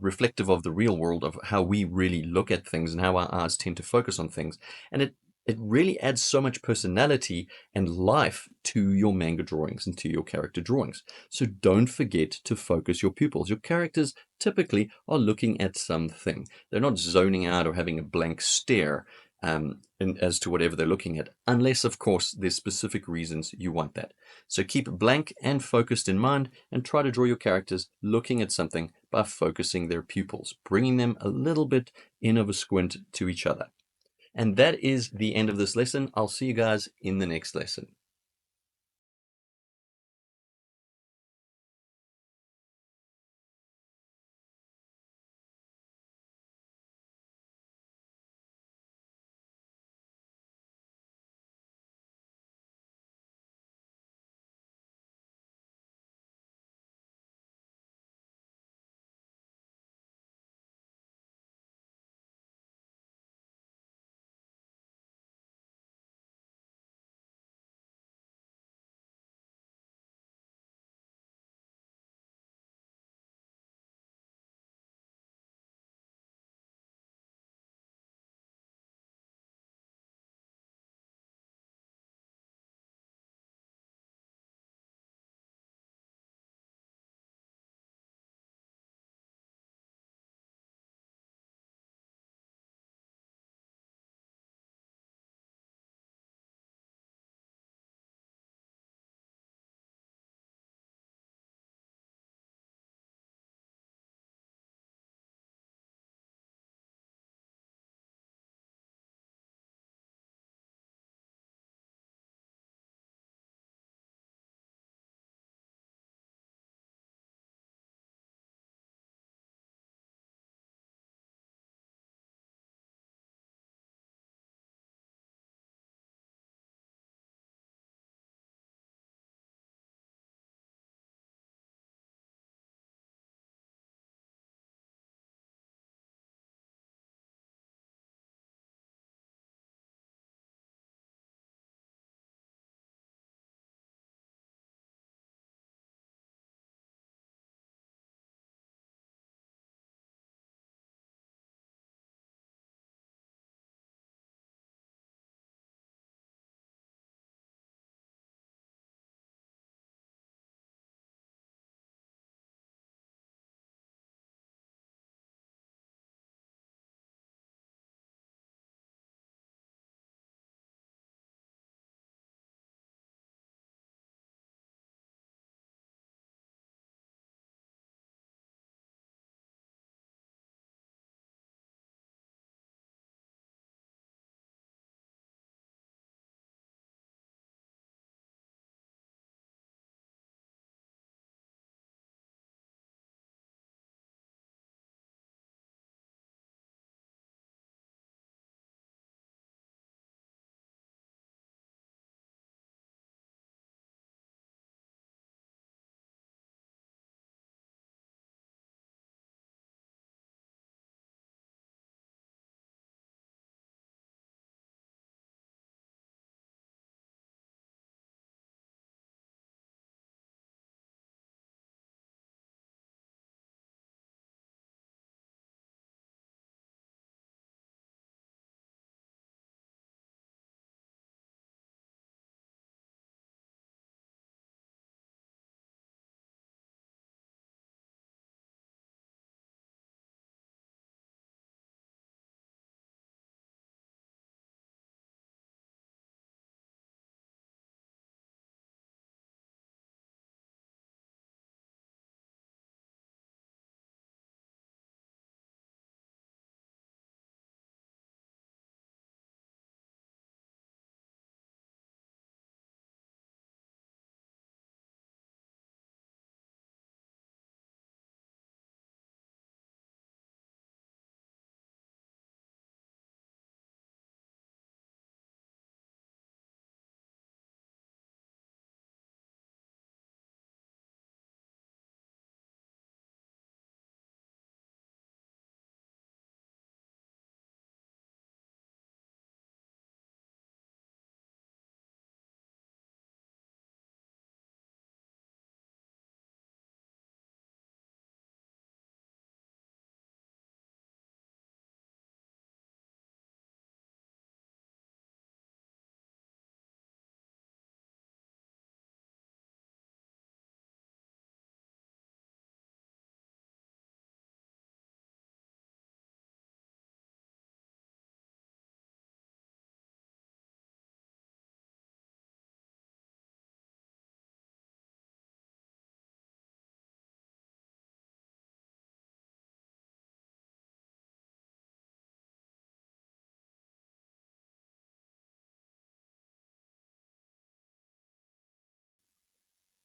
reflective of the real world, of how we really look at things and how our eyes tend to focus on things. And it really adds so much personality and life to your manga drawings and to your character drawings. So don't forget to focus your pupils. Your characters typically are looking at something. They're not zoning out or having a blank stare as to whatever they're looking at, unless, of course, there's specific reasons you want that. So keep blank and focused in mind, and try to draw your characters looking at something by focusing their pupils, bringing them a little bit in of a squint to each other. And that is the end of this lesson. I'll see you guys in the next lesson.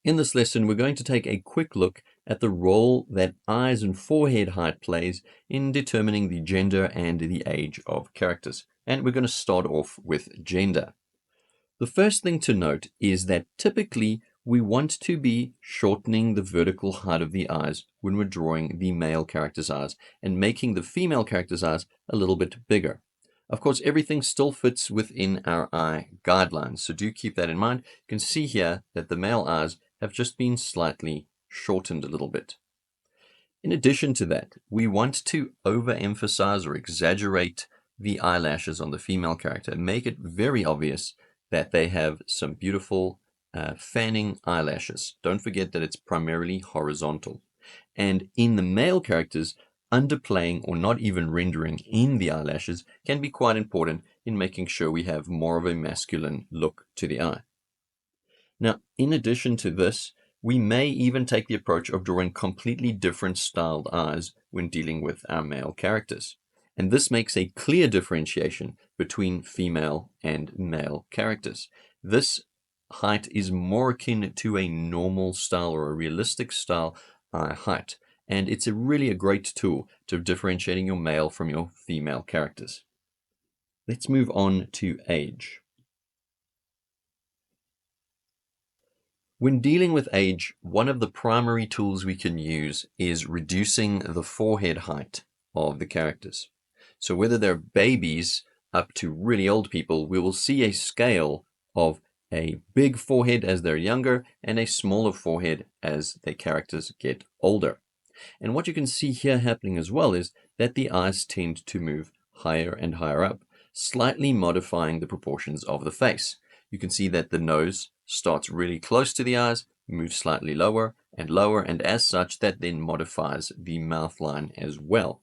In this lesson, we're going to take a quick look at the role that eyes and forehead height plays in determining the gender and the age of characters. And we're going to start off with gender. The first thing to note is that typically we want to be shortening the vertical height of the eyes when we're drawing the male character's eyes and making the female character's eyes a little bit bigger. Of course, everything still fits within our eye guidelines, so do keep that in mind. You can see here that the male eyes have just been slightly shortened a little bit. In addition to that, we want to overemphasize or exaggerate the eyelashes on the female character and make it very obvious that they have some beautiful fanning eyelashes. Don't forget that it's primarily horizontal. And in the male characters, underplaying or not even rendering in the eyelashes can be quite important in making sure we have more of a masculine look to the eye. Now, in addition to this, we may even take the approach of drawing completely different styled eyes when dealing with our male characters. And this makes a clear differentiation between female and male characters. This height is more akin to a normal style or a realistic style eye height. And it's really a great tool to differentiating your male from your female characters. Let's move on to age. When dealing with age, one of the primary tools we can use is reducing the forehead height of the characters. So whether they're babies up to really old people, we will see a scale of a big forehead as they're younger and a smaller forehead as the characters get older. And what you can see here happening as well is that the eyes tend to move higher and higher up, slightly modifying the proportions of the face. You can see that the nose starts really close to the eyes, moves slightly lower, and as such, that then modifies the mouth line as well.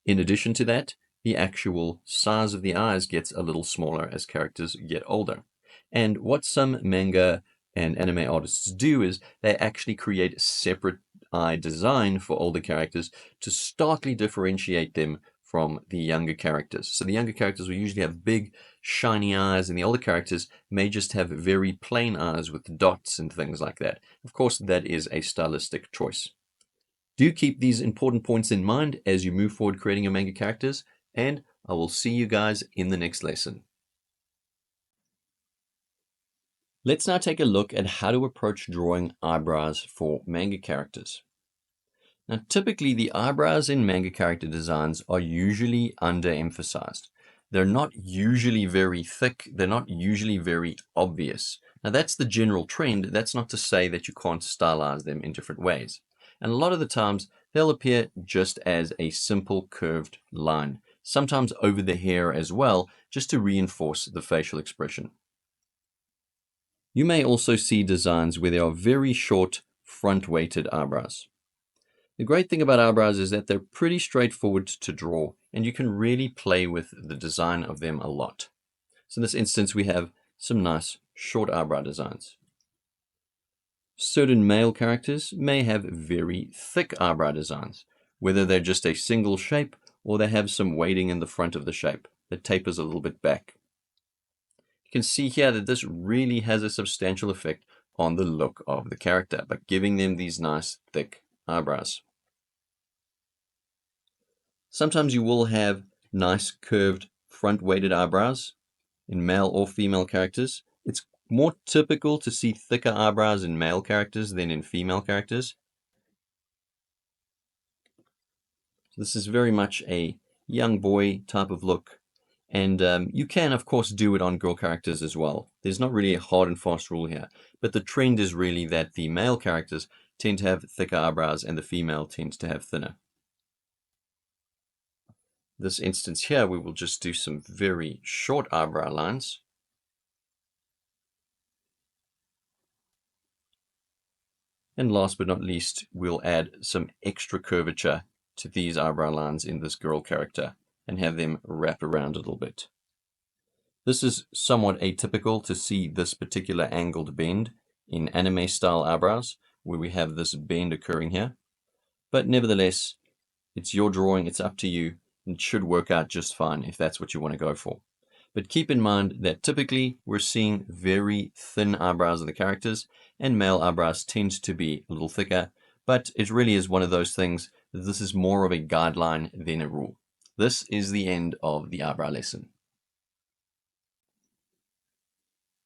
In addition to that, the actual size of the eyes gets a little smaller as characters get older. And what some manga and anime artists do is they actually create separate eye design for older characters to starkly differentiate them from the younger characters. So the younger characters will usually have big, shiny eyes, and the older characters may just have very plain eyes with dots and things like that. Of course, that is a stylistic choice. Do keep these important points in mind as you move forward creating your manga characters, and I will see you guys in the next lesson. Let's now take a look at how to approach drawing eyebrows for manga characters. Now, typically the eyebrows in manga character designs are usually underemphasized. They're not usually very thick, they're not usually very obvious. Now, that's the general trend. That's not to say that you can't stylize them in different ways. And a lot of the times, they'll appear just as a simple curved line, sometimes over the hair as well, just to reinforce the facial expression. You may also see designs where there are very short, front-weighted eyebrows. The great thing about eyebrows is that they're pretty straightforward to draw, and you can really play with the design of them a lot. So in this instance, we have some nice short eyebrow designs. Certain male characters may have very thick eyebrow designs, whether they're just a single shape or they have some weighting in the front of the shape that tapers a little bit back. You can see here that this really has a substantial effect on the look of the character, by giving them these nice thick eyebrows. Sometimes you will have nice curved front weighted eyebrows in male or female characters. It's more typical to see thicker eyebrows in male characters than in female characters. This is very much a young boy type of look. And you can, of course, do it on girl characters as well. There's not really a hard and fast rule here. But the trend is really that the male characters tend to have thicker eyebrows and the female tends to have thinner. This instance here, we will just do some very short eyebrow lines. And last but not least, we'll add some extra curvature to these eyebrow lines in this girl character and have them wrap around a little bit. This is somewhat atypical to see this particular angled bend in anime style eyebrows, where we have this bend occurring here. But nevertheless, it's your drawing, it's up to you, and it should work out just fine if that's what you want to go for. But keep in mind that typically we're seeing very thin eyebrows of the characters, and male eyebrows tend to be a little thicker, but it really is one of those things that this is more of a guideline than a rule. This is the end of the eyebrow lesson.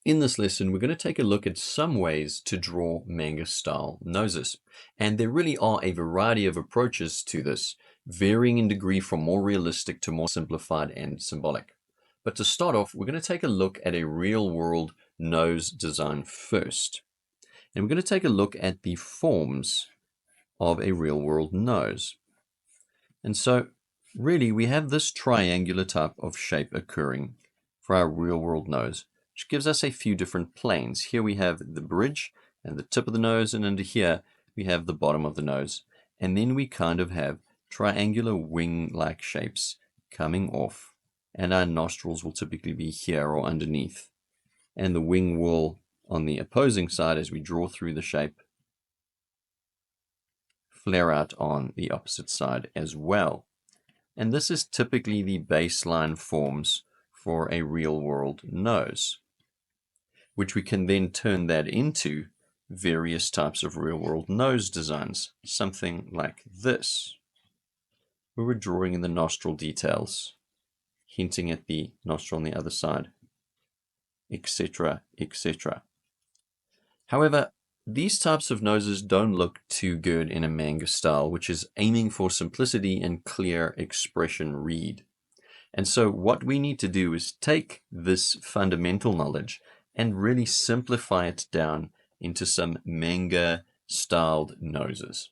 In this lesson, we're going to take a look at some ways to draw manga style noses. And there really are a variety of approaches to this, varying in degree from more realistic to more simplified and symbolic. But to start off, we're going to take a look at a real world nose design first. And we're going to take a look at the forms of a real world nose. And so really we have this triangular type of shape occurring for our real world nose, which gives us a few different planes. Here we have the bridge and the tip of the nose, and under here we have the bottom of the nose. And then we kind of have triangular wing-like shapes coming off, and our nostrils will typically be here or underneath. And the wing will, on the opposing side as we draw through the shape, flare out on the opposite side as well. And this is typically the baseline forms for a real-world nose, which we can then turn that into various types of real-world nose designs, something like this, where we're drawing in the nostril details, hinting at the nostril on the other side, etc., etc. However, these types of noses don't look too good in a manga style, which is aiming for simplicity and clear expression read. And so what we need to do is take this fundamental knowledge and really simplify it down into some manga styled noses.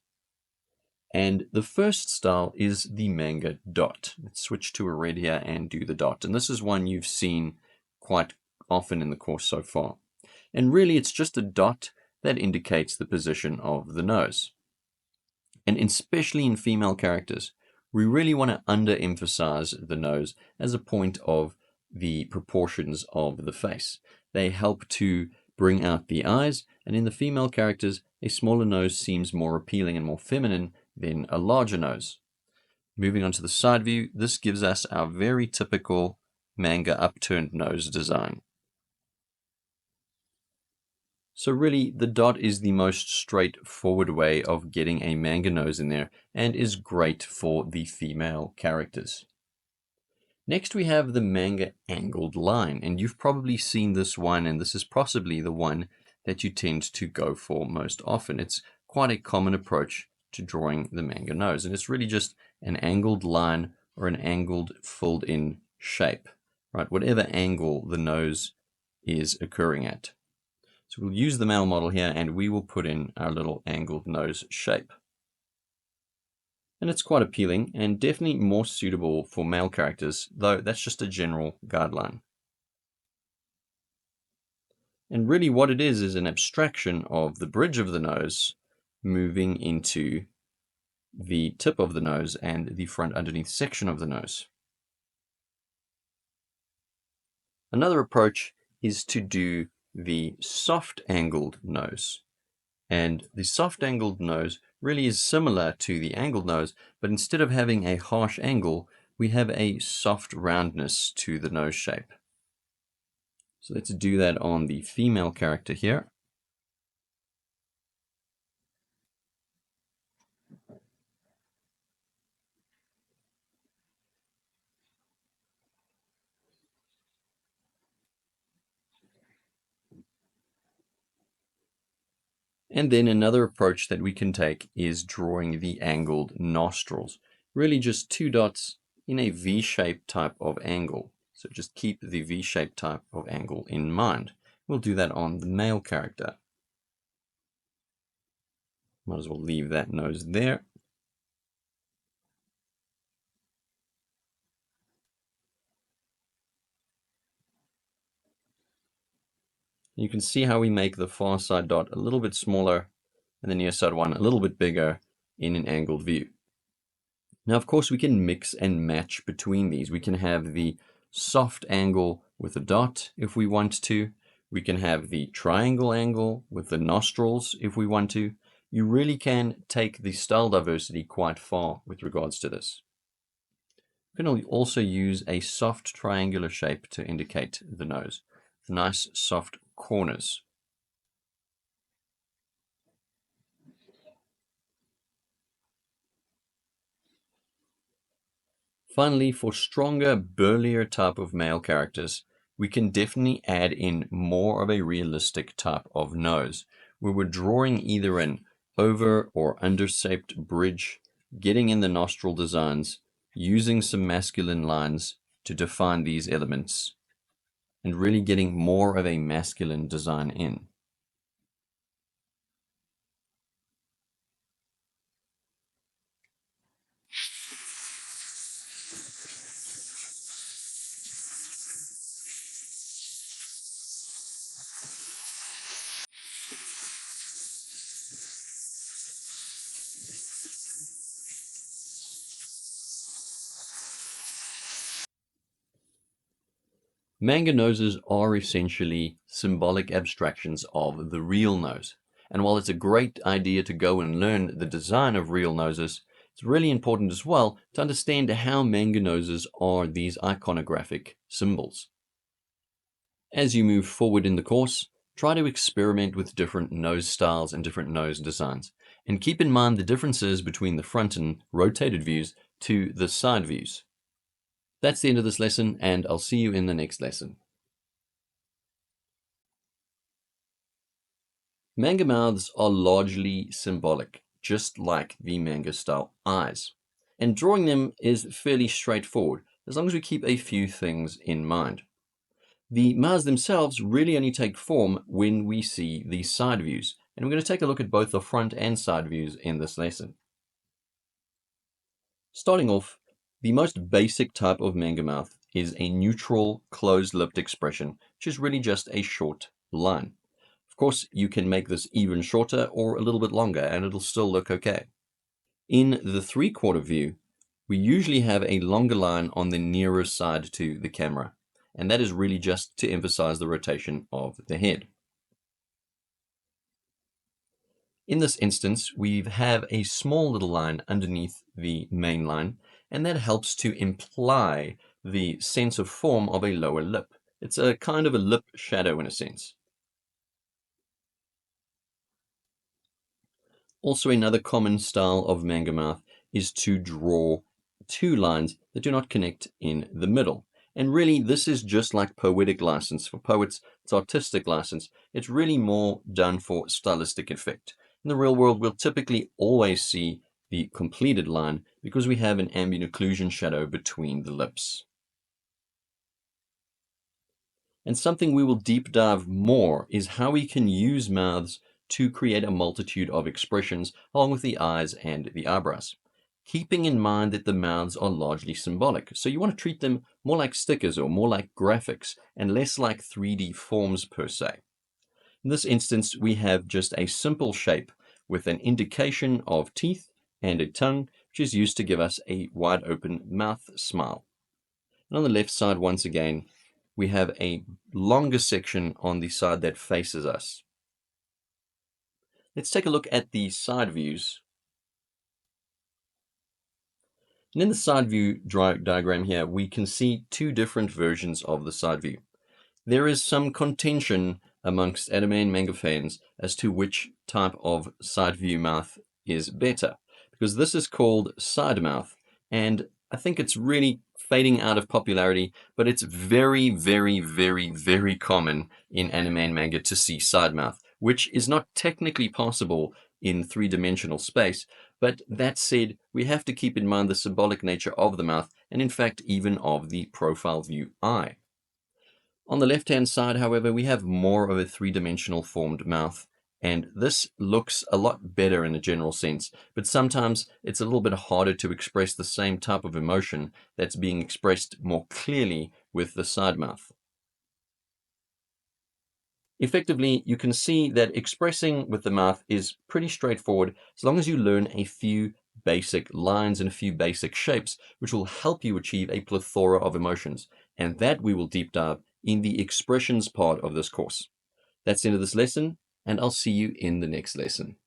And the first style is the manga dot. Let's switch to a red here and do the dot. And this is one you've seen quite often in the course so far. And really it's just a dot that indicates the position of the nose. And especially in female characters, we really want to underemphasize the nose as a point of the proportions of the face. They help to bring out the eyes, and in the female characters, a smaller nose seems more appealing and more feminine than a larger nose. Moving on to the side view, this gives us our very typical manga upturned nose design. So really, the dot is the most straightforward way of getting a manga nose in there and is great for the female characters. Next, we have the manga angled line, and you've probably seen this one, and this is possibly the one that you tend to go for most often. It's quite a common approach to drawing the manga nose, and it's really just an angled line or an angled filled in shape, right? Whatever angle the nose is occurring at. So we'll use the male model here and we will put in our little angled nose shape. And it's quite appealing and definitely more suitable for male characters, though that's just a general guideline. And really what it is an abstraction of the bridge of the nose moving into the tip of the nose and the front underneath section of the nose. Another approach is to do the soft angled nose. And the soft angled nose really is similar to the angled nose, but instead of having a harsh angle, we have a soft roundness to the nose shape. So let's do that on the female character here. And then another approach that we can take is drawing the angled nostrils. Really just two dots in a V-shaped type of angle. So just keep the V-shaped type of angle in mind. We'll do that on the male character. Might as well leave that nose there. You can see how we make the far side dot a little bit smaller and the near side one a little bit bigger in an angled view. Now, of course, we can mix and match between these. We can have the soft angle with a dot if we want to. We can have the triangle angle with the nostrils if we want to. You really can take the style diversity quite far with regards to this. You can also use a soft triangular shape to indicate the nose. Nice soft corners. Finally, for stronger, burlier type of male characters, we can definitely add in more of a realistic type of nose, where we're drawing either an over or under-shaped bridge, getting in the nostril designs, using some masculine lines to define these elements, and really getting more of a masculine design in. Manga noses are essentially symbolic abstractions of the real nose. And while it's a great idea to go and learn the design of real noses, it's really important as well to understand how manga noses are these iconographic symbols. As you move forward in the course, try to experiment with different nose styles and different nose designs. And keep in mind the differences between the front and rotated views to the side views. That's the end of this lesson, and I'll see you in the next lesson. Manga mouths are largely symbolic, just like the manga style eyes. And drawing them is fairly straightforward, as long as we keep a few things in mind. The mouths themselves really only take form when we see the side views, and we're going to take a look at both the front and side views in this lesson. Starting off, the most basic type of manga mouth is a neutral, closed-lipped expression, which is really just a short line. Of course, you can make this even shorter or a little bit longer, and it'll still look okay. In the three-quarter view, we usually have a longer line on the nearer side to the camera, and that is really just to emphasize the rotation of the head. In this instance, we have a small little line underneath the main line, and that helps to imply the sense of form of a lower lip. It's a kind of a lip shadow in a sense. Also, another common style of manga mouth is to draw two lines that do not connect in the middle. And really, this is just like poetic license. For poets, it's artistic license. It's really more done for stylistic effect. In the real world, we'll typically always see the completed line because we have an ambient occlusion shadow between the lips. And something we will deep dive more is how we can use mouths to create a multitude of expressions along with the eyes and the eyebrows, keeping in mind that the mouths are largely symbolic. So you want to treat them more like stickers or more like graphics and less like 3D forms per se. In this instance, we have just a simple shape with an indication of teeth and a tongue, which is used to give us a wide open mouth smile. And on the left side, once again, we have a longer section on the side that faces us. Let's take a look at the side views. And in the side view diagram here, we can see two different versions of the side view. There is some contention amongst anime and manga fans as to which type of side view mouth is better, because this is called side mouth, and I think it's really fading out of popularity, but it's very, very, very, very common in anime and manga to see side mouth, which is not technically possible in three-dimensional space. But that said, we have to keep in mind the symbolic nature of the mouth, and in fact even of the profile view eye. On the left-hand side, however, we have more of a three-dimensional formed mouth, and this looks a lot better in a general sense, but sometimes it's a little bit harder to express the same type of emotion that's being expressed more clearly with the side mouth. Effectively, you can see that expressing with the mouth is pretty straightforward as long as you learn a few basic lines and a few basic shapes, which will help you achieve a plethora of emotions. And that we will deep dive in the expressions part of this course. That's the end of this lesson, and I'll see you in the next lesson.